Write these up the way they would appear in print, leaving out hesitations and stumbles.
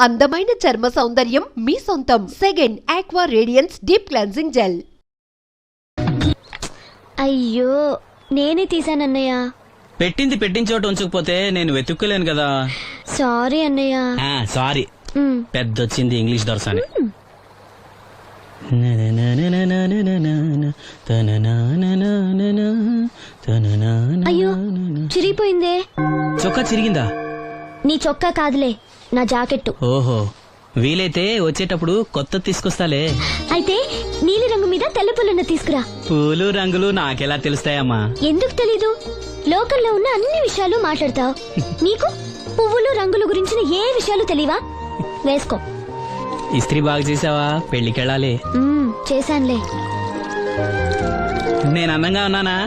అందమైన చర్మ సౌందర్యం మీ సొంతం. Second aqua radiance deep cleansing gel. అయ్యో నేనే తీసానన్నయ్య. పెట్టింది పెట్టిన చోట ఉంచకపోతే నేను వెతుక్కోలేను కదా. సారీ అన్నయ్య. సారీ. పెద్దొచ్చింది ఇంగ్లీష్ దొరసాని. అయ్యో చిరిగిపోయిందే. చొక్కా చిరిగిందా? నీ చొక్కా కాదులే, నా జాకెట్టు. ఓహో, వీలైతే వచ్చేటప్పుడు కొత్త తీసుకొస్తాలే. అయితే నీలి రంగు మీద తెల్ల పుల్లన్న తీసుకురా. పూలు రంగులు నాకెలా తెలుస్తాయమ్మా? ఎందుకు తెలీదు? లోకల్లో ఉన్న అన్ని విషయాలు మాట్లాడతావు. నీకు పువ్వులు రంగుల గురించిన ఏ విషయాలు తెలియవా? వేసుకో. ఇస్త్రీ బాగా చేసావా? పెళ్లికెళ్ళాలి. చేశానులే. నేను అందంగా ఉన్నానా?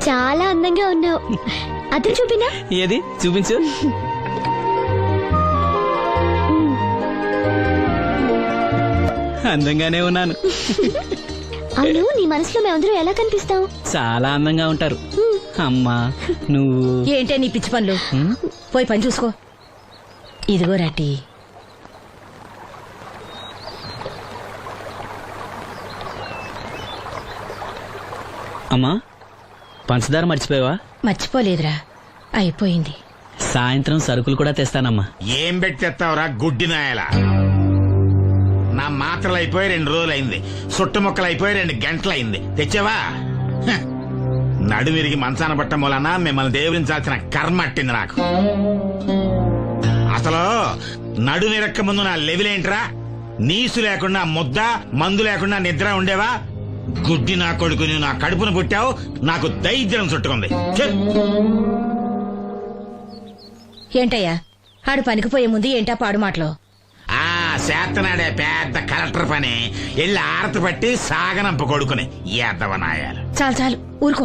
చాలా అందంగా ఉన్నావు. అది చూపినా? ఏది చూపించు. అందంగానే ఉన్నాను. అవును, నీ మనసులో మేమందరూ ఎలా కనిపిస్తావు? చాలా అందంగా ఉంటారు. అమ్మా నువ్వు ఏంటే నీ పిచ్చి పనులు? పోయి పని చూసుకో. ఇదిగో రాటి. అమ్మా పంచదార మర్చిపోయావా? మర్చిపోలేదురా, అయిపోయింది. సాయంత్రం సరుకులు కూడా తెస్తానమ్మా. ఏం పెట్టి తెస్తావురా గుడ్డి నాయలా? నా మాత్రలు అయిపోయి 2 రోజులైంది, సుట్టుముక్కలు అయిపోయి 2 గంటలైంది. తెచ్చావా? నడుమిరిగి మంచాన పట్ట మూలన మిమ్మల్ని దేవుడించాల్సిన కర్మ అట్టింది నాకు. అసలు నడుమిరక్క ముందు నా లెవెలేంట్రా? నీసు లేకుండా ముద్ద, మందు లేకుండా నిద్ర ఉండేవా? గుడ్డి నా కొడుకు, నువ్వు నా కడుపును పుట్టావు, నాకు దైద్యం చుట్టుకుంది. ఏంటయ్యా ఆడు పనికిపోయే ముందు ఏంటా పాడు మాటలు? చేతనాడే పెద్ద కలెక్టర్ పని. ఎల్లి ఆరతి పట్టి సాగనంప కొడుకుని ఎద్దవనాయాలు. చాలు చాలు ఊరుకో.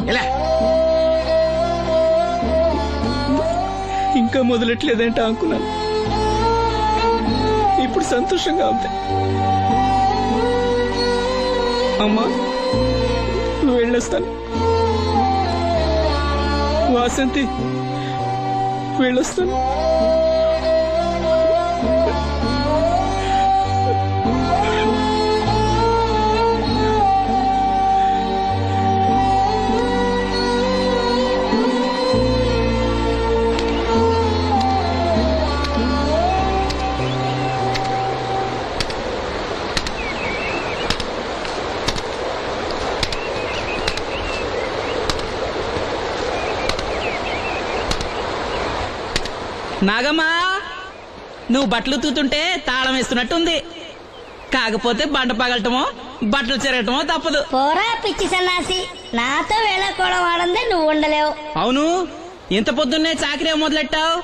ఇంకా మొదలెట్లేదంటే అనుకున్నాను. ఇప్పుడు సంతోషంగా ఉంది. అమ్మా నువ్వు వెళ్ళొస్తాను. వాసంతి వెళ్ళొస్తాను. నాగమ్మా నువ్వు బట్టలు తూతుంటే తాళం వేస్తున్నట్టుంది. కాకపోతే బండ పగలటమో బట్టలు చెరగటమో తప్పదు. పోరా పిచ్చి సన్నాసి, నాతో వేళకోవడం వాడందే నువ్వు ఉండలేవు. అవును, ఇంత పొద్దున్నే చాకరీ మొదలెట్టావు,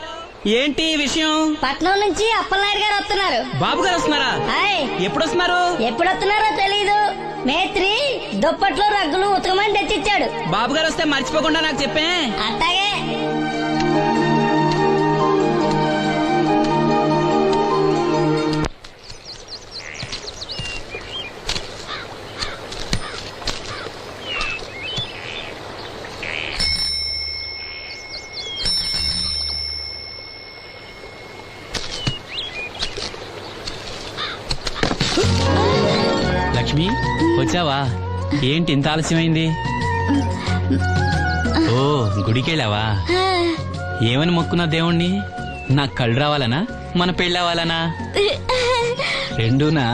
ఏంటి విషయం? పట్నం నుంచి అప్పలనాయుడు గారు వస్తున్నారు. బాబు గారు వస్తున్నారా? ఎప్పుడు వస్తున్నారు? ఎప్పుడు వస్తున్నారో తెలీదు. మేత్రి దుప్పట్లు రగ్గులు ఉతకమని తెచ్చిచ్చాడు. బాబు గారు వస్తే మర్చిపోకుండా నాకు చెప్పే. అట్టాగే. లక్ష్మి వచ్చావా? ఏంటి ఇంత ఆలస్యమైంది? ఓ గుడికెళ్ళావా? ఏమని మొక్కున్నా దేవుణ్ణి? నాకు కళ్ళు రావాలనా, మన పెళ్ళవాలనా? రెండూనా?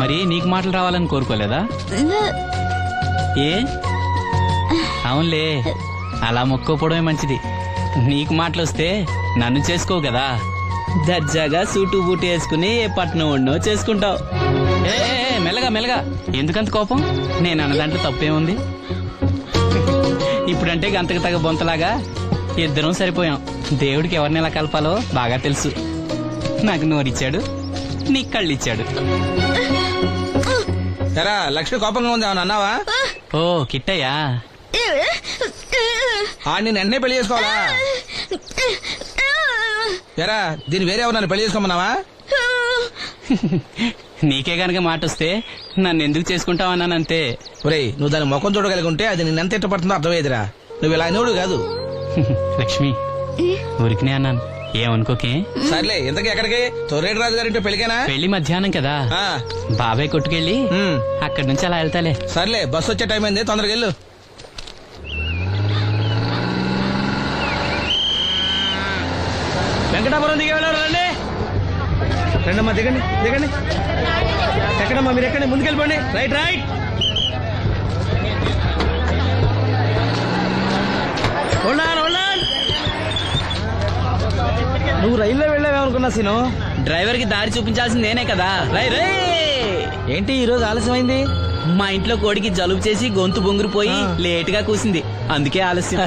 మరి నీకు మాటలు రావాలని కోరుకోలేదా? ఏ అవునులే, అలా మొక్కోపోవడమే మంచిది. నీకు మాటలు వస్తే నన్ను చేసుకోవు కదా. దర్జాగా సూటు బూటు వేసుకుని ఏ పట్నం ఉండో చేసుకుంటావు. మెల్లగా మెల్లగా, ఎందుకంత కోపం? నేను అన్నదాంట్లో తప్పేముంది? ఇప్పుడంటే గంతకు తగ్గ బొంతలాగా ఇద్దరం సరిపోయాం. దేవుడికి ఎవరిని ఎలా కలపాలో బాగా తెలుసు. నాకు నోరిచ్చాడు, నీకు కళ్ళు ఇచ్చాడు. లక్ష్మి కోపంగా ఉంది ఏమన్నా అన్నావా? ఓ కిట్టయ్యా, నేను వెంటనే పెళ్లి చేసుకోవాలా? ఎరా దీన్ని వేరే ఎవరు నన్ను పెళ్లి చేసుకోమన్నావా? నీకే గనక మాట వస్తే నన్ను ఎందుకు చేసుకుంటావన్నానంతే. ఒరేయ్ నువ్వు దాని ముఖం చూడగలిగి ఉంటే అది నిన్నెంత ఇష్టపడుతుందో అర్థమయ్యేదిరా. నువ్వు ఇలా అనేవాడు కాదు. లక్ష్మి ఊరికినే అన్నాను, ఏమనుకోకే. సర్లే ఇంతకీ ఎక్కడికి? తొర్రేటి రాజు గారింటే పెళ్ళికేనా? పెళ్లి మధ్యాహ్నం కదా, ఆ, బాబాయ్ కొట్టుకెళ్ళి అక్కడి నుంచి అలా వెళ్తాలే. సర్లే బస్సు వచ్చే టైం అయింది, తొందరగా వెళ్ళు. వెంకటాపురం దిగే వెళ్ళారు, రండి రండమ్మా, దిగండి దిగండి. ఎక్కడమ్మా మీరు? ఎక్కండి, ముందుకెళ్ళిపోండి. Right right. ఉన్నాను ఉన్నాను. నువ్వు రైల్లో వెళ్ళావేమనుకున్నా సీను. డ్రైవర్ కి దారి చూపించాల్సింది నేనే కదా. రై రే. ఏంటి ఈ రోజు ఆలస్యమైంది? మా ఇంట్లో కోడికి జలుబు చేసి గొంతు బొంగురుపోయి లేట్ గా కూసింది, అందుకే ఆలస్యం.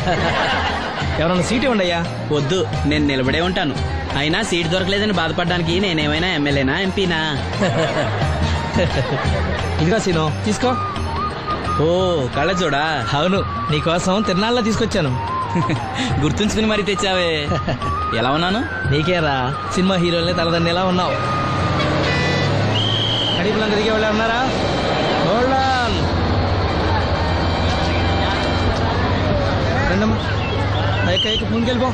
ఎవరన్నా సీట్ ఇవ్వండి అయ్యా. వద్దు, నేను నిలబడే ఉంటాను. అయినా సీట్ దొరకలేదని బాధపడడానికి నేనేమైనా ఎమ్మెల్యేనా ఎంపీనా? ఇదిగా సీను, తీసుకో. ఓ కళ్ళ చూడా. అవును, నీకోసం తిరునాళ్ళ తీసుకొచ్చాను. గుర్తుంచుకుని మరి తెచ్చావే. ఎలా ఉన్నాను? నీకేరా, సినిమా హీరోలనే తలదండి ఎలా ఉన్నావు. కడిపులంక దిగే వాళ్ళు ఉన్నారా? రండమ్మా, ముందుకెళ్ళిపో.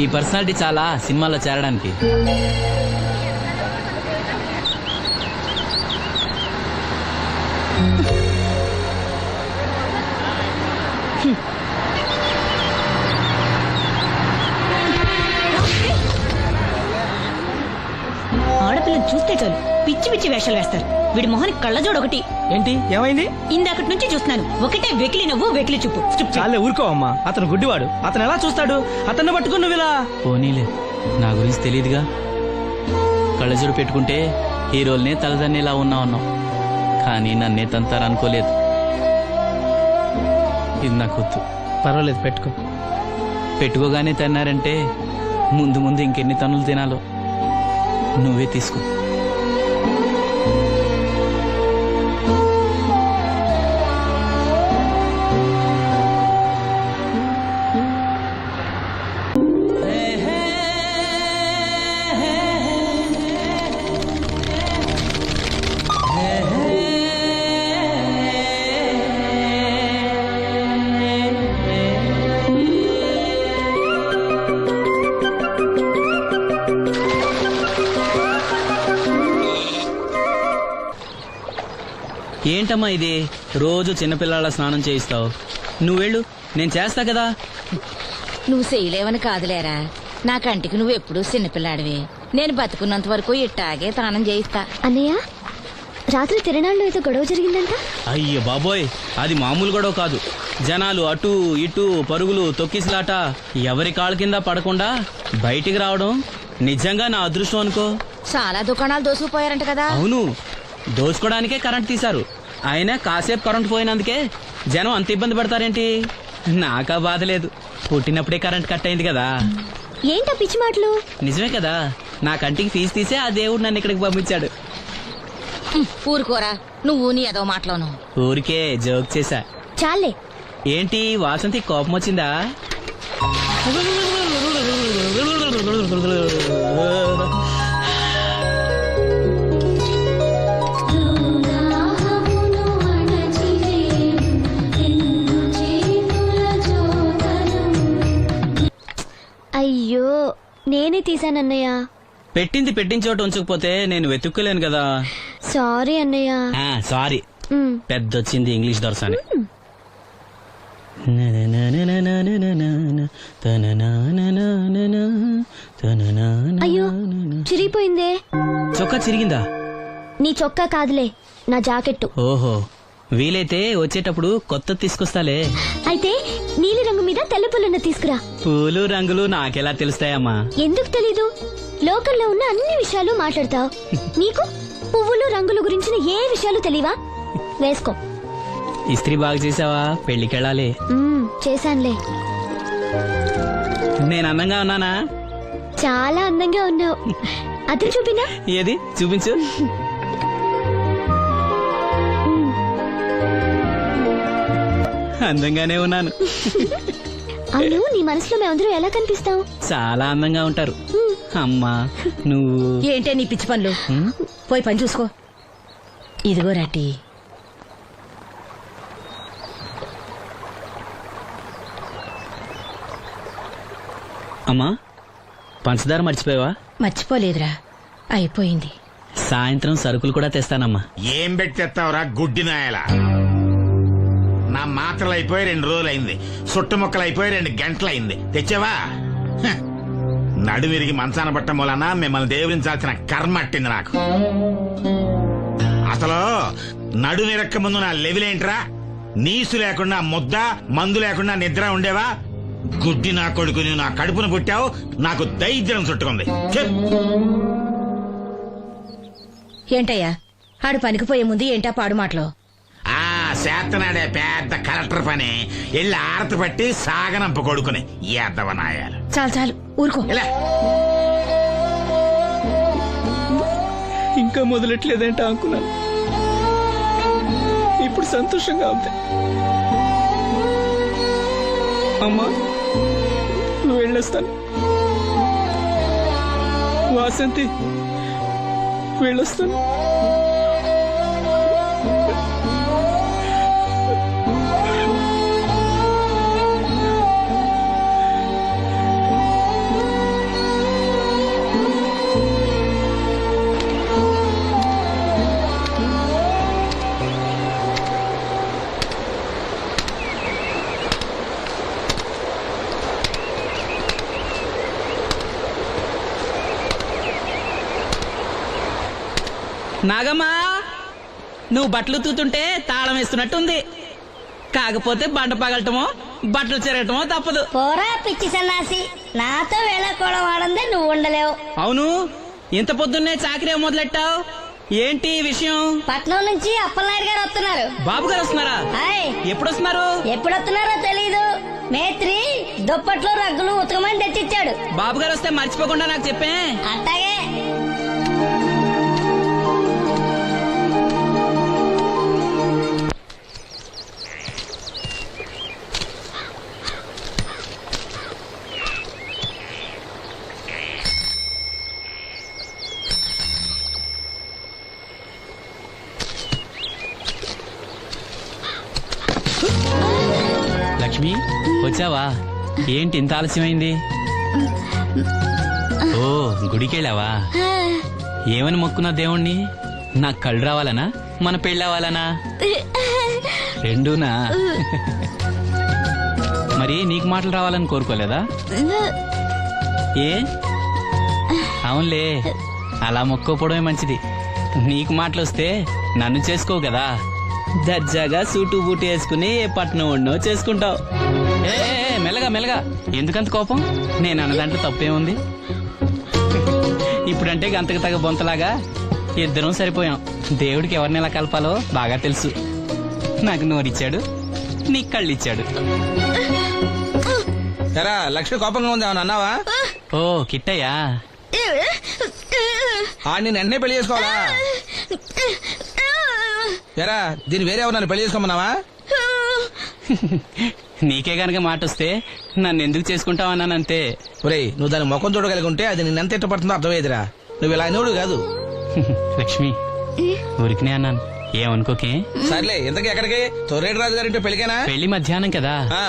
ఈ పర్సనాలిటీ చాలా సినిమాలో చేరడానికి. ఆడపిల్లని చూస్తే చాలు పిచ్చి పిచ్చి వేషాలు వేస్తారు. వీడి మొహానికి కళ్ళజోడు ఒకటి. ఏంటి ఏమైంది? ఇందాకటి నుంచి చూస్తున్నాను, ఒకటే వెకిలి నవ్వు వెకిలి చూపు. చాలే ఊరుకో అమ్మా, అతను గుడ్డివాడు. అతను ఎలా చూస్తాడు? అతన్ని పట్టుకుని నువ్వు ఇలా. పోనీలే, నా గురించి తెలియదుగా. కళ్ళజోడు పెట్టుకుంటే హీరోల్నే తలదన్నేలా ఉన్నావు, కానీ నన్నే తంతారనుకోలేదు. ఇది నాకు వద్దు. పర్వాలేదు, పెట్టుకో. పెట్టుకోగానే తిన్నారంటే ముందు ముందు ఇంకెన్ని తన్నులు తినాలో నువ్వే తీసుకో. ఏంటమ్మా ఇది? రోజు చిన్నపిల్లల స్నానం చేయిస్తావు. నువ్వెళ్ళు, నేను చేస్తా కదా. నువ్వు చేయలేవని కాదులేరా, నా కంటికి నువ్వు ఎప్పుడూ చిన్నపిల్లాడివి. నేను బతుకున్నంత వరకు ఇట్టాగే స్నానం చేయిస్తా. అన్నయ్య, రాత్రి తిరణాల్లో ఏదో గొడవ జరిగిందంట. అయ్య బాబోయ్, అది మామూలు గొడవ కాదు. జనాలు అటు ఇటు పరుగులు, తొక్కిసలాట. ఎవరి కాళ్ళ కింద పడకుండా బయటికి రావడం నిజంగా నా అదృష్టం అనుకో. చాలా దుకాణాలు దోసుకుపోయారంట కదా. అవును, దోచుకోవడానికే కరెంట్ తీశారు. అయినా కాసేపు కరెంట్ పోయినందుకే జనం అంత ఇబ్బంది పడతారేంటి? నాకా బాధ లేదు, పుట్టినప్పుడే కరెంట్ కట్ అయింది కదా. ఏంటా పిచ్చి మాటలు? నిజమే కదా, నా కంటికి ఫీజు తీసే ఆ దేవుడు నన్ను ఇక్కడికి పంపించాడు. ఊరుకోరా, నువ్వు నీ ఏదో మాటలోను. ఊరికే జోక్ చేశా. చాలే. ఏంటి వాసంతి కోపం వచ్చిందా? అయ్యో, నేనే తీసానన్నయ్య. పెట్టింది పెట్టిన చోట ఉంచకపోతే నేను వెతుక్కోలేను కదా. సారీ అన్నయ్య. సారీ. పెద్దొచ్చింది ఇంగ్లీష్ దొరసాని. అయ్యో, చిరిగిపోయిందే. చొక్కా చిరిగిందా? నీ చొక్కా కాదులే, నా జాకెట్టు. ఓహో, వీలైతే వచ్చేటప్పుడు కొత్త తీసుకొస్తాలే. అయితే నీలి రంగు మీద తెల్ల పుల్లన్న తీసుకురా. పూలు రంగులు నాకెలా తెలుస్తాయమ్మా? ఎందుకు తెలీదు? లోకల్లో ఉన్న అన్ని విషయాలు మాట్లాడతావు. నీకు పువ్వులు రంగుల గురించిన ఏ విషయాలు తెలియవా? వేసుకో. ఇస్త్రీ బాగా చేసావా? పెళ్లికెళ్ళాలి. చేశానులే. నేను అందంగా ఉన్నానా? చాలా అందంగా ఉన్నావు. అది చూపినా? ఏది చూపించు. అందంగానే ఉన్నాను. అవును, నీ మనసులో మేమందరూ ఎలా కనిపిస్తావు? చాలా అందంగా ఉంటారు. అమ్మా నువ్వు. ఏంటే నీ పిచ్చి పనులు? పోయి పని చూసుకో. ఇదిగో రాటి. అమ్మా పంచదార మర్చిపోయావా? మర్చిపోలేదురా, అయిపోయింది. సాయంత్రం సరుకులు కూడా తెస్తానమ్మా. ఏం పెట్టి తెస్తావురా గుడ్డి నాయలా? నా మాత్రలు అయిపోయి 2 రోజులు అయింది, సుట్టు ముక్కలు అయిపోయి 2 గంటలు అయింది. తెచ్చావా? హ. నడుమిరిగి మంచాన పట్టం వలన మిమ్మల్ని దేవుడించాల్సిన కర్మ అట్టింది నాకు. అసలు నడుమిరక్క ముందు నా లెవిలేంట్రా? నీసు లేకుండా ముద్ద మందు లేకుండా నిద్ర ఉండేవా? గుడ్డి నా కొడుకు, నువ్వు నా కడుపును పుట్టావు, నాకు దైద్యం చుట్టుకుంది. ఏంటయ్యా ఆడు పనికిపోయే ముందు ఏంటా పాడు మాటలు? ఆ చేతనాడే పెద్ద కలెక్టర్ పని ఎల్లి ఆరతి పట్టి సాగనంప కొడుకుని ఎద్దవనాయాలు. చాలు చాలు ఊరుకో. ఇలా ఇంకా మొదలెట్లేదేంటా అనుకున్నాను. ఇప్పుడు సంతోషంగా ఉంది. అమ్మా నువ్వు వెళ్ళొస్తాను. వాసంతి వెళ్ళొస్తాను. నాగమ్మా, నువ్వు బట్టలు తూతుంటే తాళం వేస్తున్నట్టుంది. కాకపోతే బండ పగలటమో బట్టలు చెరగటమో తప్పదు. పోరా పిచ్చి సన్నాసి, నాతో వేళకోవడం వాడందే నువ్వు ఉండలేవు. అవును, ఇంత పొద్దున్నే చాకరీ మొదలెట్టావు, ఏంటి విషయం? పట్నం నుంచి అప్పలనాయుడు గారు వస్తున్నారు. బాబు గారు వస్తున్నారా? హాయ్. ఎప్పుడు వస్తున్నారు? ఎప్పుడొస్తున్నారో తెలీదు. మేత్రి దుప్పట్లో రగ్గులు ఉతకమని తెచ్చిచ్చాడు. బాబు గారు వస్తే మర్చిపోకుండా నాకు చెప్పే. అట్టాగే. లక్ష్మి వచ్చావా? ఏంటి ఇంత ఆలస్యమైంది? ఓ గుడికెళ్ళావా? ఏమని మొక్కున్నా దేవుణ్ణి? నాకు కళ్ళు రావాలనా, మన పెళ్ళవాలనా? రెండూనా? మరి నీకు మాటలు రావాలని కోరుకోలేదా? ఏ అవునులే, అలా మొక్కోపోవడమే మంచిది. నీకు మాటలు వస్తే నన్ను చేసుకోవు కదా, దర్జాగా సూటు బూటు వేసుకుని ఏ పట్నం ఉండో చేసుకుంటావు. ఏ మెల్లగా మెల్లగా, ఎందుకంత కోపం? నేను అన్నదాంట్లో తప్పేముంది? ఇప్పుడంటే గంతకు తగ్గ బొంతలాగా ఇద్దరం సరిపోయాం. దేవుడికి ఎవరిని ఎలా కలపాలో బాగా తెలుసు. నాకు నోరిచ్చాడు, నీకు కళ్ళు ఇచ్చాడు. ఎరా లక్ష్మి కోపంగా ఉంది, ఏమన్నా అన్నావా? ఓ కిట్టయ్యా, ఆడిని వెంటనే పెళ్లి చేసుకోవాలా? ఎరా దీన్ని వేరే ఎవరు పెళ్లి చేసుకోమన్నావా? నీకే గనక మాట వస్తే నన్ను ఎందుకు చేసుకుంటావన్నానంతే. ఒరేయ్ నువ్వు దాని ముఖం చూడగలిగి ఉంటే అది నిన్నెంత ఇష్టపడుతుందో అర్థమయ్యేదిరా. నువ్వు ఇలా అయినోడు కాదు. లక్ష్మి ఊరికినే అన్నాను, ఏమనుకోకే. సర్లే ఇంతకీ ఎక్కడికి? తొర్రేటి రాజు గారింటే పెళ్లికేనా? పెళ్లి మధ్యాహ్నం కదా, ఆ,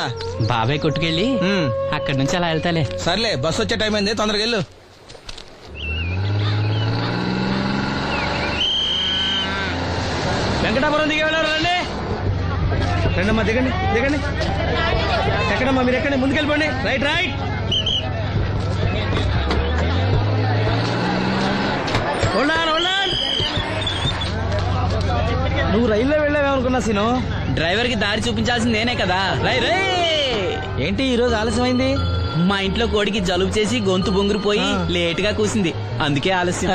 బాబాయ్ కొట్టుకెళ్ళి అక్కడి నుంచి అలా వెళ్తాలే. సర్లే బస్సు వచ్చే టైం అయింది, తొందరగా వెళ్ళు. వెంకటాపురం దిగే వెళ్ళారు. రండి రండమ్మా, దిగండి దిగండి. ఎక్కడమ్మా మీరు? ఎక్కండి, ముందుకెళ్ళిపోండి. Right right. నువ్వు రైల్లో వెళ్ళావేమనుకున్నా సీను. డ్రైవర్ కి దారి చూపించాల్సింది నేనే కదా. రై రై. ఏంటి ఈ రోజు ఆలస్యమైంది? మా ఇంట్లో కోడికి జలుబు చేసి గొంతు బొంగురుపోయి లేట్ గా కూసింది, అందుకే ఆలస్యం.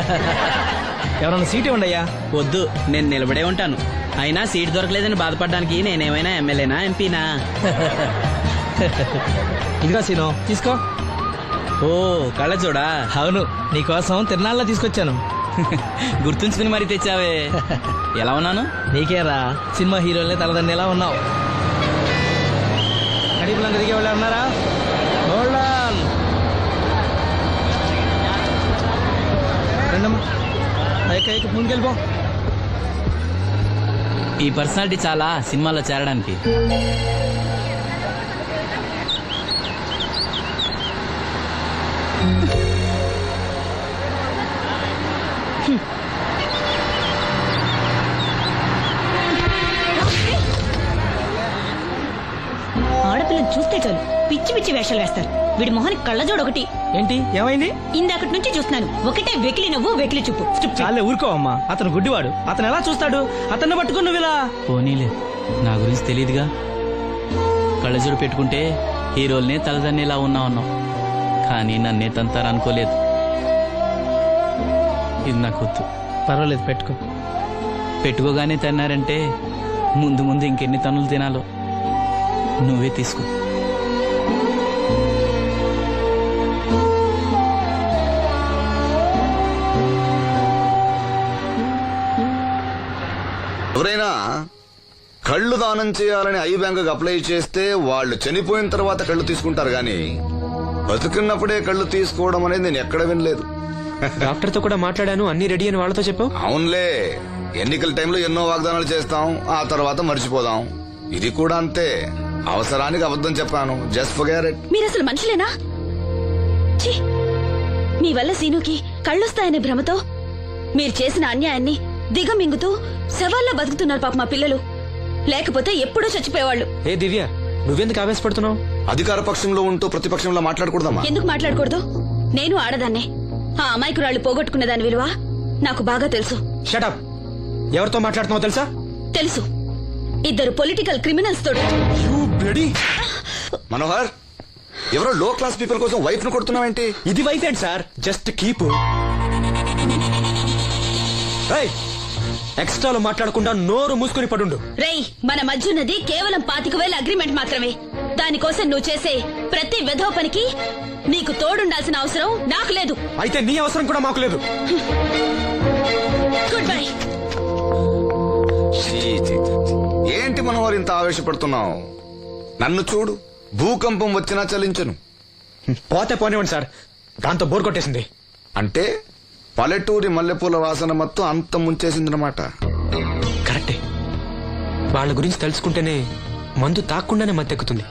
ఎవరన్నా సీట్ ఇవ్వండి అయ్యా. వద్దు, నేను నిలబడే ఉంటాను. అయినా సీట్ దొరకలేదని బాధపడడానికి నేనేమైనా ఎమ్మెల్యేనా ఎంపీనా? ఇదిగా సీను తీసుకో. ఓ కళ్ళ చూడా. అవును, నీకోసం తిరునాళ్ళ తీసుకొచ్చాను. గుర్తుంచుకుని మరి తెచ్చావే. ఎలా ఉన్నాను? నీకేరా, సినిమా హీరోలే తలదండి ఎలా ఉన్నావు. కడిపులంగా దిగే వాళ్ళు ఉన్నారా? రండమ్మా, ముందుకెళ్ళిపో. ఈ పర్సనాలిటీ చాలా సినిమాలో చేరడానికి. ఆడపిల్లని చూస్తే చాలు పిచ్చి పిచ్చి వేషాలు వేస్తారు. వీడి మొహానికి కళ్ళజోడు ఒకటి. ఏంటి ఏమైంది? ఇందాకటి నుంచి చూస్తున్నాను, ఒకటే వెకిలి నవ్వు వెకిలి చూపు. స్ట్రిప్ చాలే ఊరుకో అమ్మా, అతను గుడ్డివాడు. అతను ఎలా చూస్తాడు? అతన్ని పట్టుకుని నువ్వు ఇలా. పోనీలే, నా గురించి తెలియదుగా. కళ్ళజోడు పెట్టుకుంటే హీరోల్నే తలదన్నేలా ఉన్నావు, కానీ నన్నే తంతారనుకోలేదు. ఇది నాకు వద్దు. పర్వాలేదు, పెట్టుకో. పెట్టుకోగానే తిన్నారంటే ముందు ముందు ఇంకెన్ని తన్నులు తినాలో నువ్వే తీసుకో. ఎవరైనా కళ్ళు దానం చేయాలని ఐ బ్యాంకుకి అప్లై చేస్తే వాళ్ళు చనిపోయిన తర్వాత కళ్ళు తీసుకుంటారు గాని బతుకున్నప్పుడే కళ్ళు తీసుకోవడం అనేది నేను ఎక్కడ వినలేదు. డాక్టర్ తో కూడా మాట్లాడాను, అన్ని రెడీ అని వాళ్ళతో చెప్పావు. అవునులే, ఎన్నికల టైంలో ఎన్నో వాగ్దానాలు చేస్తాం, ఆ తర్వాత మర్చిపోదాం. ఇది కూడా అంతే, అవసరానికి అబద్ధం చెప్పాను. Just forget it. మీరు అసలు మనుషులేనా? ఛీ! మీ వల్ల సీనుకి కళ్ళొస్తాయనే భ్రమతో మీరు చేసిన అన్యాయాన్ని దిగమింగుతూ శవాల్లో బతుకుతున్నారు పాప మా పిల్లలు. లేకపోతే ఎప్పుడూ చచ్చిపోయేవాళ్ళు. ఏ దివ్య, నువ్వెందుకు ఆవేశపడుతున్నావు? అధికార పక్షంలో ఉంటూ ప్రతిపక్షంలో మాట్లాడకూడదమ్మా. ఎందుకు మాట్లాడకూడదు? నేను ఆడదాన్నే. ఆ అమాయకురాళ్ళు పోగొట్టుకునే దాని విలువ నాకు బాగా తెలుసు. షటప్. ఎవరితో మాట్లాడుతున్నావు తెలుసా? తెలుసు. ఇద్దరు పొలిటికల్ క్రిమినల్స్ తోటి. మనోహర్, ఎవరో లో క్లాస్ పీపుల్ కోసం వైఫ్ ను కొడుతున్నావేంటి? ఇది వైఫ్ ఏంటి సార్? Just keep. ఎక్స్ట్రాలో మాట్లాడకుండా నోరు మూసుకుని పడుండు. రేయ్, మన మధ్య ఉన్నది కేవలం 25,000 అగ్రిమెంట్ మాత్రమే. దానికోసం నువ్వు చేసే ప్రతి వెధవ పనికి నీకు తోడుండాల్సిన అవసరం నాకు లేదు. అయితే నీ అవసరం కూడా మాకు లేదు. Good bye. ఏంటి మనోహర్ ఇంత ఆవేశపడుతున్నావు? నన్ను చూడు, భూకంపం వచ్చినా చలించను. పోతే పోనివ్వండి సార్, దాంతో బోర్ కొట్టేసింది. అంటే పల్లెటూరి మల్లెపూల వాసన మొత్తం అంత ముంచేసిందనమాట. కరెక్టే. వాళ్ళ గురించి తెలుసుకుంటేనే మందు తాక్కుండానే మత్తెక్కుతుంది.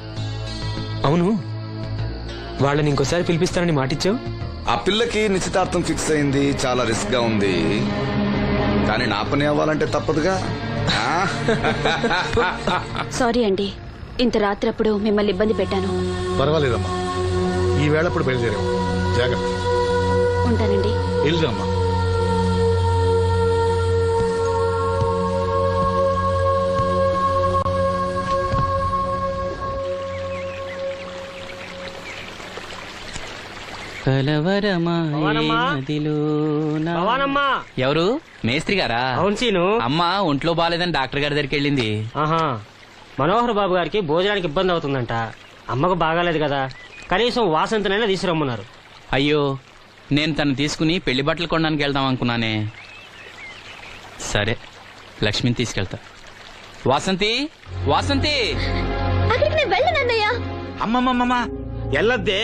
అవును, వాళ్ళని ఇంకోసారి పిలిపిస్తానని మాటిచ్చావు. ఆ పిల్లకి నిశ్చితార్థం ఫిక్స్ అయింది. చాలా రిస్క్ గా ఉంది, కానీ నా పని అవ్వాలంటే తప్పదుగా. సారీ అండి, ఇంత రాత్రప్పుడు మిమ్మల్ని ఇబ్బంది పెట్టాను. పర్వాలేదమ్మా, ఈ వేళప్పుడు బయలుదేరాం. జాగ్రత్త. ఉంటానండి. వెళ్దామా. ఎవరు? మేస్త్రి గారా? అవును సీను. అమ్మ ఒంట్లో బాగాలేదని డాక్టర్ గారి దగ్గరికి వెళ్ళింది. ఆహా, మనోహర్ బాబు గారికి భోజనానికి ఇబ్బంది అవుతుందంట. అమ్మకు బాగాలేదు కదా, కనీసం వాసంతనైనా తీసుకురమ్మన్నారు. అయ్యో, నేను తను తీసుకుని పెళ్లి బట్టలు కొనడానికి వెళ్దాం అనుకున్నానే. సరే, లక్ష్మిని తీసుకెళ్తా. వాసంతి, వాసంతి. అక్కడికి నేను వెళ్ళనన్నయ్య. అమ్మమ్మమ్మ ఎల్లద్దే,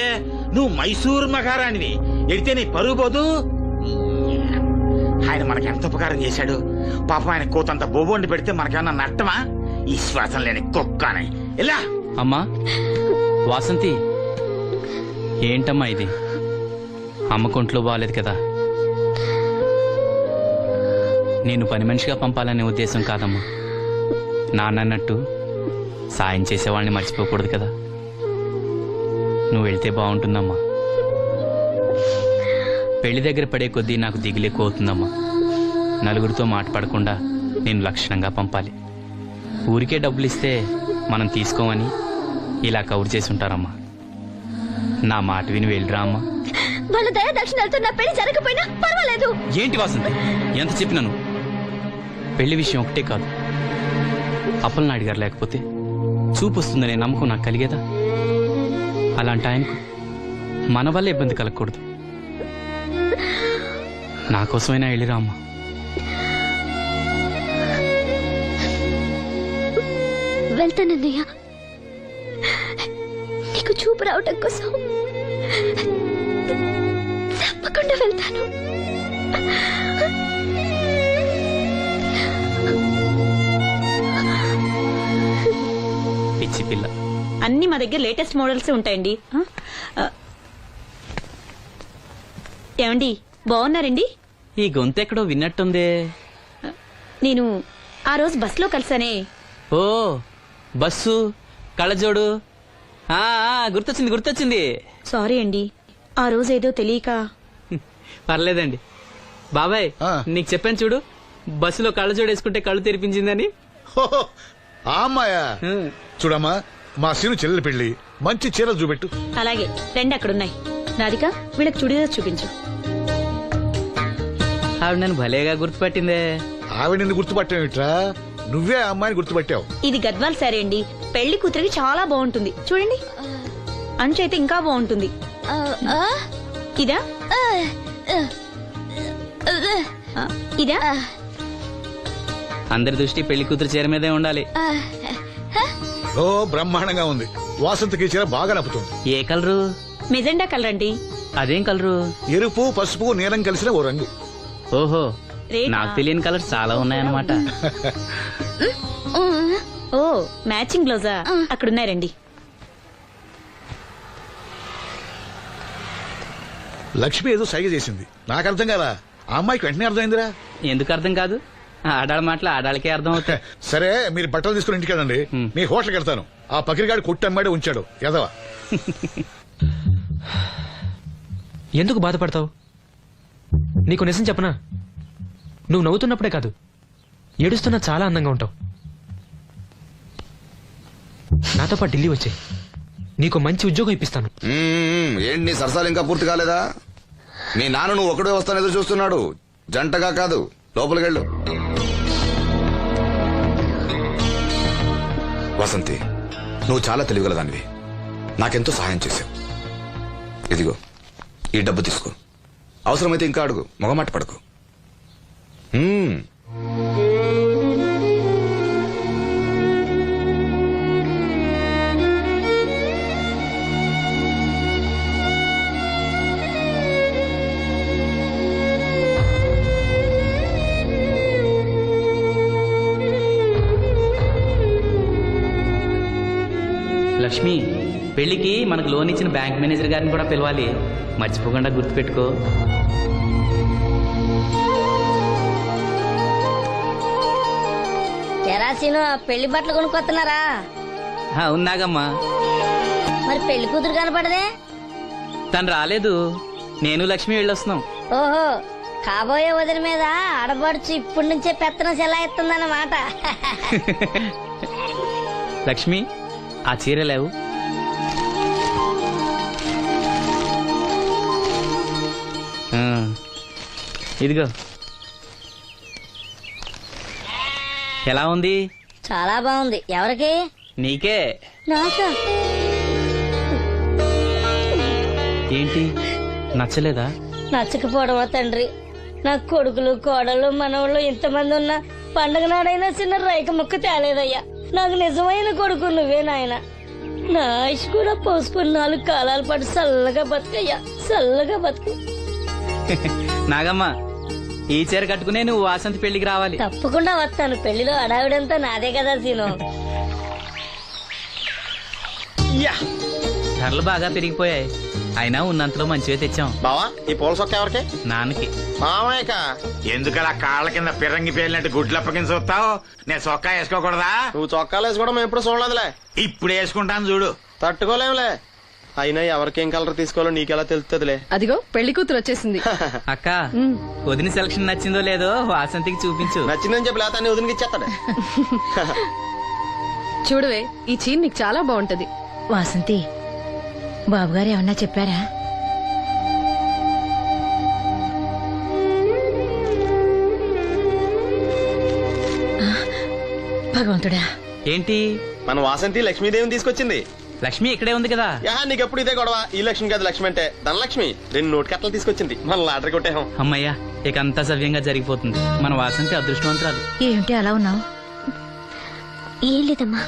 నువ్వు మైసూరు మహారాణివి. ఎడితే నీ పరుగు పోదు. ఆయన మనకి ఎంత ఉపకారం చేశాడు. పాపం ఆయన కోతంత బొబొండి పెడితే మనకేమన్నా నట్టమా? ఈ శ్వాసం లేని కుక్కని. ఎలా అమ్మా వాసంతి, ఏంటమ్మా ఇది? అమ్మకొంట్లో బాగాలేదు కదా. నేను పని మనిషిగా పంపాలనే ఉద్దేశం కాదమ్మా. నాన్నన్నట్టు సాయం చేసేవాళ్ళని మర్చిపోకూడదు కదా. నువ్వు వెళ్తే బాగుంటుందమ్మా. పెళ్లి దగ్గర పడే కొద్దీ నాకు దిగులెక్కువ అవుతుందమ్మా. నలుగురితో మాట పడకుండా నేను లక్షణంగా పంపాలి. ఊరికే డబ్బులు ఇస్తే మనం తీసుకోమని ఇలా కవర్ చేసి ఉంటారమ్మా. నా మాట విని వెళ్ళిరా అమ్మా. వాళ్ళ దయ దక్షిణాలతో నా పెళ్లి జరగకపోయినా పర్వాలేదు. ఏంటి వాసంతి, ఎంత చెప్పినాను? పెళ్లి విషయం ఒకటే కాదు, అప్పలనాయుడు గారు లేకపోతే చూపు వస్తుందనే నమ్మకం నాకు కలిగేదా? అలాంటి ఆయనకు మన వల్ల ఇబ్బంది కలగకూడదు. నా కోసమైనా వెళ్ళిరా అమ్మా. వెళ్తానన్నయ్య, నీకు చూపు రావటం కోసం తప్పకుండా వెళ్తాను. పిచ్చి పిల్ల. అన్ని మా దగ్గర లేటెస్ట్ మోడల్స్ ఉంటాయండి. ఏమండి బాగున్నారండి? ఈ గొంతు ఎక్కడో విన్నట్టుందే. నేను ఆ రోజు బస్సులో కలిసానే. ఓ బస్సు కళ్ళజోడు. గుర్తొచ్చింది. సారీ అండి, ఆ రోజు ఏదో తెలియక. పర్లేదండి బాబాయ్, నీకు చెప్పాను చూడు, బస్సులో కళ్ళజోడు వేసుకుంటే కళ్ళు తెరిపించిందని. హోహో, ఆ అమ్మాయా? చూడమ్మా, మా సీను చెల్లెలు పెళ్లి, మంచి చీరలు చూపెట్టు. అలాగే రెండు అక్కడున్నాయి. రాధిక, వీళ్ళకి చుడిదార్ చూపించు. ఆవిడ నన్ను భలేగా గుర్తుపట్టిందే. ఆవిడ నిన్ను గుర్తుపట్టావిట్రా? నువ్వే ఆ అమ్మాయిని గుర్తుపట్టావు. ఇది గద్వాల్ సారీ అండి, పెళ్లి కూతురికి చాలా బాగుంటుంది. చూడండి, అంచు అయితే ఇంకా బాగుంటుంది. ఇదా ఇదా? అందరి దృష్టి పెళ్లి కూతురు చీర మీదే ఉండాలి. ఓ బ్రహ్మాండంగా ఉంది. వాసంతకి ఈ చీర బాగా నప్పుతుంది. ఏ కలరు? మెజెండా కలర్ అండి. అదేం కలరు? ఎరుపు, పసుపు, నీలం కలిసిన ఓ రంగు. ఓహో, రేటా? నాకు తెలియని కలర్స్ చాలా ఉన్నాయన్నమాట. ఓ మ్యాచింగ్ బ్లౌజా? అక్కడున్నారండి. లక్ష్మి ఏదో సైగ చేసింది, నాకు అర్థం కాదా? ఆ అమ్మాయికి వెంటనే అర్థమైందిరా. ఎందుకు అర్థం కాదు? ఆడాళ్ళ మాటలు ఆడాళ్ళకే అర్థం అవుతాయి. సరే, మీరు బట్టలు తీసుకుని ఇంటికి వెళ్ళండి. మీ హోటల్కి వెళ్తాను. ఆ పకిరిగాడు కొట్టి అమ్మాడే ఉంచాడు ఎదవా. ఎందుకు బాధపడతావు? నీకు నిజం చెప్పనా, నువ్వు నవ్వుతున్నప్పుడే కాదు, ఏడుస్తున్నా చాలా అందంగా ఉంటావు. నాతో పాటు ఢిల్లీ వచ్చే, నీకు మంచి ఉద్యోగం ఇప్పిస్తాను. ఏంటి నీ సరసాలు ఇంకా పూర్తి కాలేదా? మీ నాన్న నువ్వు ఒకడే వస్తాను ఎదురు చూస్తున్నాడు, జంటగా కాదు. లోపలికెళ్ళు. వసంతి, నువ్వు చాలా తెలివిగలదానివి, నాకెంతో సహాయం చేశావు. ఇదిగో ఈ డబ్బు తీసుకో, అవసరమైతే ఇంకా అడుగు, మొగమాట పడకు. లక్ష్మి, పెళ్లికి మనకు లోన్ ఇచ్చిన బ్యాంక్ మేనేజర్ గారిని కూడా పిలవాలి, మర్చిపోకుండా గుర్తుపెట్టుకో. తెరాసీను పెళ్లి బట్టలు కొనుక్కొస్తున్నారా? ఉన్నాగమ్మా. మరి పెళ్లి కూతురు కనపడదే? తను రాలేదు, నేను లక్ష్మి వెళ్ళొస్తున్నాం. ఓహో, కాబోయే వదిన మీద ఆడబడుచు ఇప్పటి నుంచే పెత్తనం సెలాయిస్తుందన్నమాట. లక్ష్మి, ఆ చీర లేవు. ఇదిగో. ఎలా ఉంది? చాలా బాగుంది. ఎవరికి? నీకే. నాకా? ఏంటి, నచ్చలేదా? నచ్చకపోవడమా తండ్రి? నా కొడుకులు, కోడలు, మనవాళ్ళు ఇంతమంది ఉన్నా పండగ నాడైనా చిన్న రైక ముక్క తేలేదయ్యా. నాకు నిజమైన కొడుకు నువ్వే నాయన. నా ఆయుష్ కూడా పోసుకుని 4 కాలాల పాటు చల్లగా బతుకయ్యా, చల్లగా బతుకు. నాగమ్మ, ఈ చీర కట్టుకునే నువ్వు వాసంతి పెళ్లికి రావాలి. తప్పకుండా వస్తాను. పెళ్లిలో అడావిడంతా నాదే కదా సీను. ధరలు బాగా పెరిగిపోయాయి, అయినా ఉన్నంతలో మంచివే తెచ్చాం. బావా, ఈ పూల సొక్క ఎవరికి? నాన్నకి. మామయ్యక. ఎందుకలా కాళ్ళ కింద పిరంగి పేలినట్టు గుడ్లు అప్పకించి చూస్తావు? నేను చొక్కా వేసుకోకూడదా? నువ్వు చొక్కాలు వేసుకోవడం మేము ఎప్పుడు చూడలేదులే. ఇప్పుడు వేసుకుంటాను చూడు. తట్టుకోలేములే. అయినా ఎవరికేం కలర్ తీసుకోవాలో నీకెలా తెలుస్తుందిలే. అదిగో పెళ్లి కూతురు వచ్చేసింది. అక్క, వదిన సెలక్షన్ నచ్చిందో లేదో వాసంతికి చూపించు. నచ్చిందని చెప్పి లేత వదినకి ఇచ్చేస్తాడు. చూడవే, ఈ చీర నీకు చాలా బాగుంటది. వాసంతి, బాబుగారు ఏమన్నా చెప్పారా? భగవంతుడా. ఏంటి? మన వాసంతి లక్ష్మీదేవిని తీసుకొచ్చింది. లక్ష్మి ఇక్కడే ఉంది కదా. నీకెప్పుడు ఇదే గొడవ. ఈ లక్ష్మి కాదు, లక్ష్మి అంటే ధనలక్ష్మి. 2 నోటు కట్టలు తీసుకొచ్చింది. మన లాటరీ కొట్టేహం. అమ్మయ్యా, ఇక అంతా సవ్యంగా జరిగిపోతుంది. మన వాసంతి అదృష్టవంతురాలు. ఏమిటి అలా ఉన్నావు? ఏం లేదమ్మా,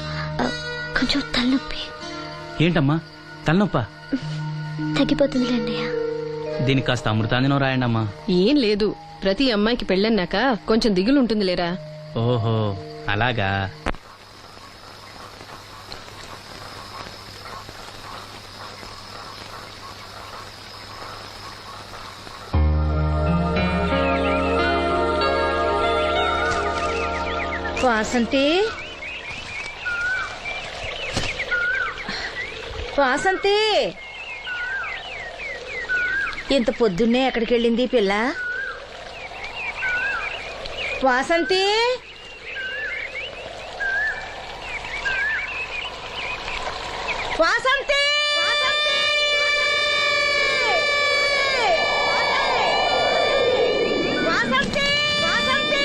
కొంచెం తలనొప్పి. ఏంటమ్మా తలనొప్పా? తగ్గిపోతుంది అన్నయ్య. దీనికి కాస్త అమృతాంజనం రాయండి అమ్మా. ఏం లేదు, ప్రతి అమ్మాయికి పెళ్ళన్నాక కొంచెం దిగులు ఉంటుంది లేరా. ఓహో, అలాగా. వాసంతి వాసంతి ఇంత పొద్దున్నే ఎక్కడికి వెళ్ళింది పిల్ల? వాసంతి వాసంతి వాసంతి వాసంతి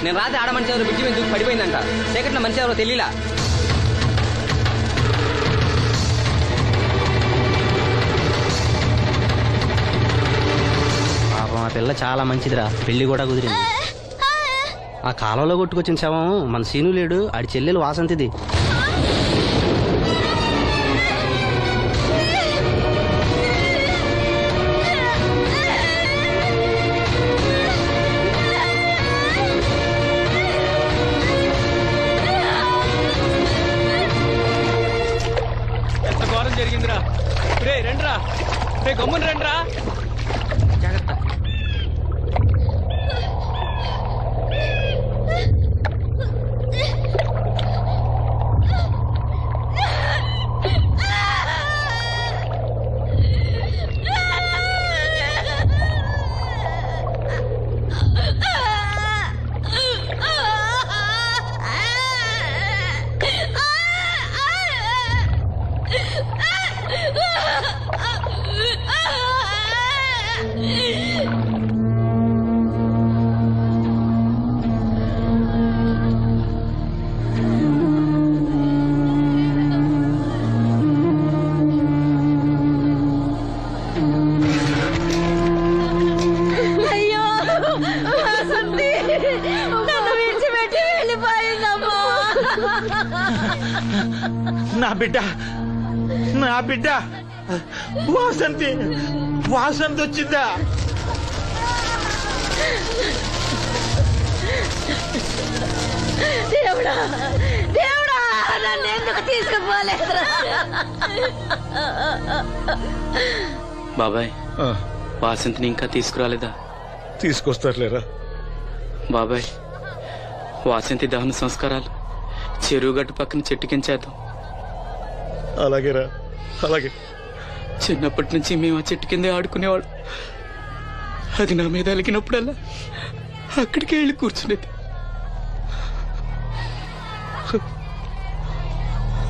నేను రాత్రి ఆడ మనిషి ఎవరు బిడ్జి మీద దూకి పడిపోయిందంట. చీకట్లో మనిషి ఎవరో తెలియలా. పాపం ఆ పిల్ల చాలా మంచిదిరా, పెళ్లి కూడా కుదిరింది. ఆ కాలంలో కొట్టుకొచ్చిన శవం మన సీను లేడు, ఆడి చెల్లెలు వాసంతిది. జరిగిందిరా రే, రండిరా రే, గమ్మున రండిరా. జాగ్రత్త. నా బిడ్డ, నా బిడ్డ వాసంతి, వాసంతి వచ్చిందా? దేవుడా, దేవుడా, నన్ను ఎందుకు తీసుకుపోలేదురా? బాబాయ్, వాసంతిని ఇంకా తీసుకురాలేదా? తీసుకొస్తారులేరా బాబాయ్. వాసంతి దహన సంస్కారాలు చెరువు గట్టు పక్కన చెట్టుకించేద్దాం. అలాగేరా, అలాగే. చిన్నప్పటి నుంచి మేము ఆ చెట్టు కిందే ఆడుకునేవాడు. అది నా మీద అలిగినప్పుడల్లా అక్కడికే వెళ్ళి కూర్చునేది.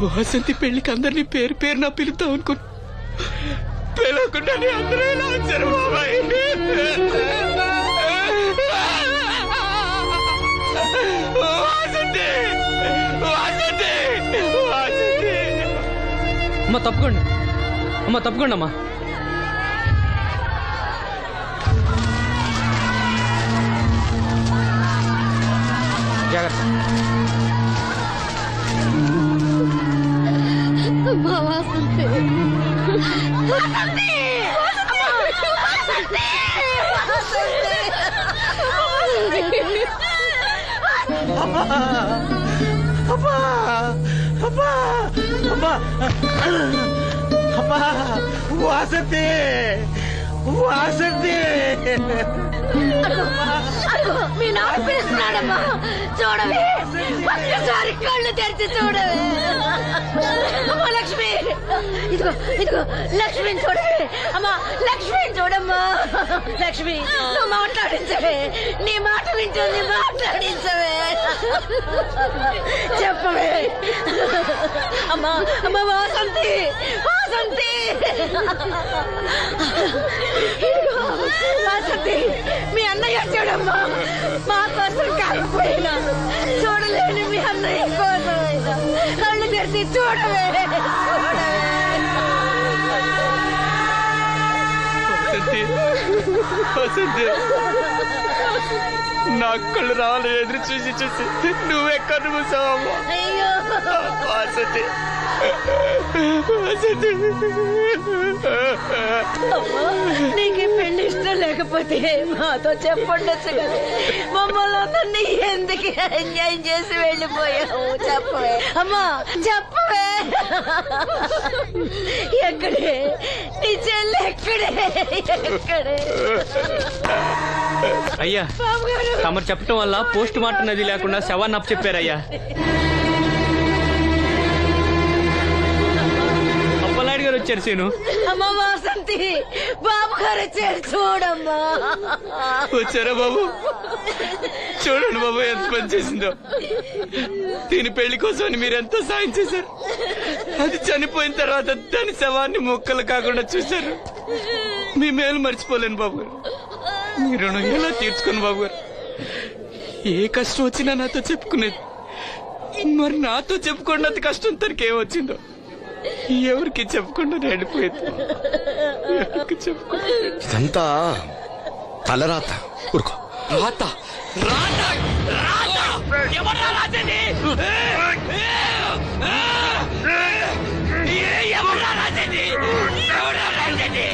వాసంతి పెళ్లికి అందరినీ పేరు పేరు నా పిలుద్దాం అనుకుని పిలవకుండానే అందరూ ఇలా వచ్చారు బాబాయ్. వాసంతి, వాసంతి, వాసంతి. అమ్మ తప్పుకోండి, అమ్మ తప్పుకోండి అమ్మా. జాగ్రత్త. వాసంతి, వాసంతి. మీ నాన్న పిలుస్తున్నాడమ్మా, చూడవే, ఒక్కసారి కళ్ళు తెరిచి చూడవే. అమ్మా లక్ష్మి, ఇదిగో ఇదిగో లక్ష్మిని చూడవే. అమ్మా లక్ష్మిని చూడమ్మా. లక్ష్మి, నువ్వు మాట్లాడించవే, నీ మాట వింటుంది, మాట్లాడించవే, చెప్పవే. అమ్మా, అమ్మా వాసంతి, వాసంతి, వాసంతి, మీ అన్నయ్య చూడమ్మా, మా కోసం కాకపోయినా చూడలేని మీ అన్నయ్య కోసమైనా కళ్ళు తెరిచి చూడవే, చూడవే. వసంతి, నా కళ్ళు రావాలి ఎదురు చూసి చూసి నువ్వెక్కడ కూర్చోవమ్మా. అయ్యో నీకు పెళ్లి ఇష్టం లేకపోతే మాతో చెప్పండొచ్చు కదా. మమ్మల్ని అందరినీ ఎందుకు అన్యాయం చేసి వెళ్ళిపోయావు? చెప్పవే అమ్మా, చెప్పవే. ఎక్కడే నీ చెల్లి? ఎక్కడే? అయ్యా తమరు చెప్పటం వల్ల పోస్ట్ మార్టం నది లేకుండా శవాన్ని అప్పు చెప్పారయ్యా. అప్పలనాయుడు గారు వచ్చారు సీను. అమ్మ వాసంతి, బాబు గారు వచ్చారు చూడమ్మా. వచ్చారా బాబు? చూడండి బాబు ఎంత పని చేసిందో. దీని పెళ్లి కోసం మీరు ఎంతో సాయం చేశారు. అది చనిపోయిన తర్వాత దాని శవాన్ని మొక్కలు కాకుండా చూశారు. మీ మేలు మర్చిపోలేను బాబు గారు. మీ రుణం ఎలా తీర్చుకోను బాబు గారు. ఏ కష్టం వచ్చినా నాతో చెప్పుకునేది. మరి నాతో చెప్పుకున్నది కష్టం తనకి ఏమొచ్చిందో ఎవరికి చెప్పకుండా వెళ్ళిపోయేది. ఇదంతా తలరాత. ఊరుకో. రాత రాత రాత ఎవరా రాజని? ఎవరా రాజని? ఎవరా రాజని?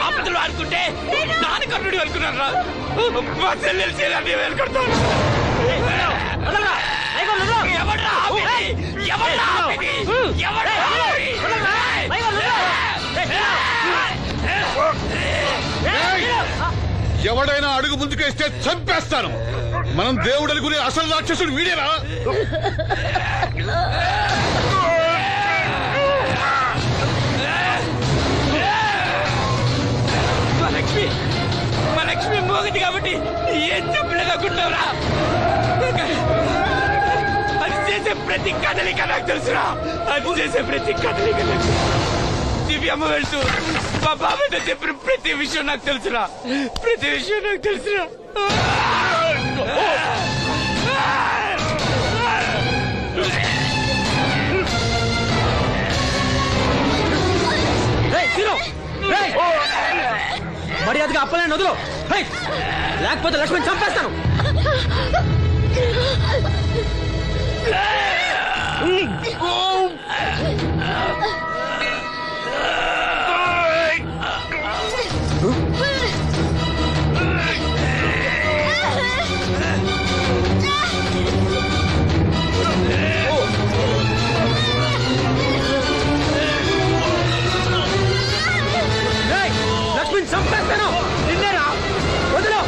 ఆపదలు అనుకుంటే నాన్నకర్ణుడు అనుకున్నారా? మా చెల్లెలు చేయాలని వెళ్ళుకుంటాను. ఎవడైనా అడుగు ముందుకేస్తే చంపేస్తాను. మనం దేవుడు అనుకునే అసలు రాక్షసుడు వీడేనా? మా లక్ష్మి మోగది కాబట్టి ఏం చెప్పలేదనుకుంటున్నారా? అది చేసే ప్రతి కదలిక నాకు తెలుసురా. అది చేసే ప్రతి కదలిక దివ్యమ్మ వెళ్తూ మా బాబాయ్తో చెప్పిన ప్రతి విషయం నాకు తెలుసురా. ప్రతి విషయం నాకు తెలుసురా. మర్యాదగా అప్పలే వదులు, లేకపోతే లక్ష్మణ్ చంపేస్తాను. లక్ష్మణ్ చంపేస్తాను. నిన్నేరా వదులు.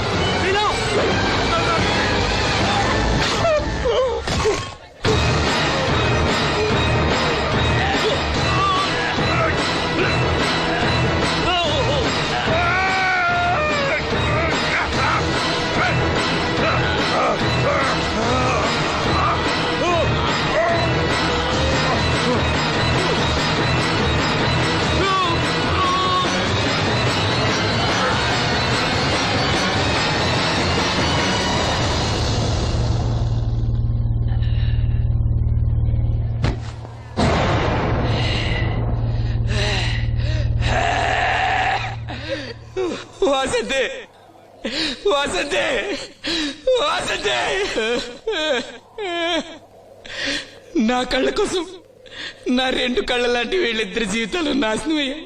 వాసంతే, వాసంతే, వాసంతే. నా కళ్ళ కోసం నా రెండు కళ్ళ లాంటి వీళ్ళిద్దరి జీవితాలు నాశనం అయ్యాయి.